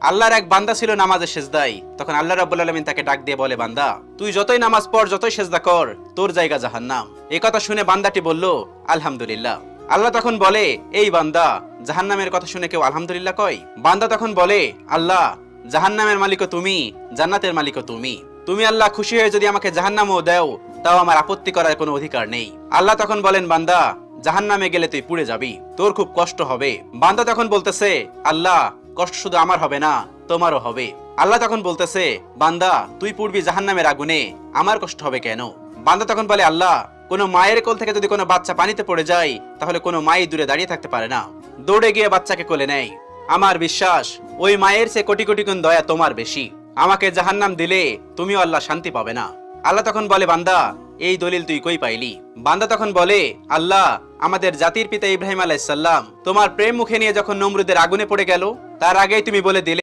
আল্লাহর এক বান্দা ছিল নামাজে সেজদায়। তখন আল্লাহ রাব্বুল আলামিন তাকে ডাক দিয়ে বলে, বান্দা তুই যতই নামাজ পড়, যতই সেজদা কর, তোর জায়গা জাহান্নাম। এই কথা শুনে বান্দাটি বলল, আলহামদুলিল্লাহ। আল্লাহ তখন বলে, এই বান্দা, জাহান্নামের কথা শুনে কেউ আলহামদুলিল্লাহ কয়? বান্দা তখন বলে, আল্লাহ, জাহান্নামের মালিকও তুমি, জান্নাতের মালিকও তুমি। তুমি আল্লাহ খুশি হয়ে যদি আমাকে জাহান্নামও দাও, তাও আমার আপত্তি করার কোনো অধিকার নেই। আল্লাহ তখন বলেন, বান্দা, জাহান্নামে গেলে তুই পুড়ে যাবি, তোর খুব কষ্ট হবে। বান্দা তখন বলতেছে, আল্লাহ, কষ্ট শুধু আমার হবে না, তোমারও হবে। আল্লাহ তখন বলতেছে, বান্দা, তুই পুড়বি জাহান্নামের আগুনে, আমার কষ্ট হবে কেন? বান্দা তখন বলে, আল্লাহ, কোনো মায়ের কোল থেকে যদি কোনো বাচ্চা পানিতে পড়ে যায়, তাহলে কোনো মাই দূরে দাঁড়িয়ে থাকতে পারে না, দৌড়ে গিয়ে বাচ্চাকে কোলে নেয়। আমার বিশ্বাস ওই মায়ের চেয়ে কোটি কোটি গুণ দয়া তোমার বেশি। আমাকে জাহান্নাম দিলে তুমিও আল্লাহ শান্তি পাবে না। আল্লাহ তখন বলে, বান্দা, এই দলিল তুই কই পাইলি? বান্দা তখন বলে, আল্লাহ, আমাদের জাতির পিতা ইব্রাহিম আলাইহিস সালাম তোমার প্রেম মুখে নিয়ে যখন নমরুদের আগুনে পড়ে গেল, তার আগেই তুমি বলে দিলে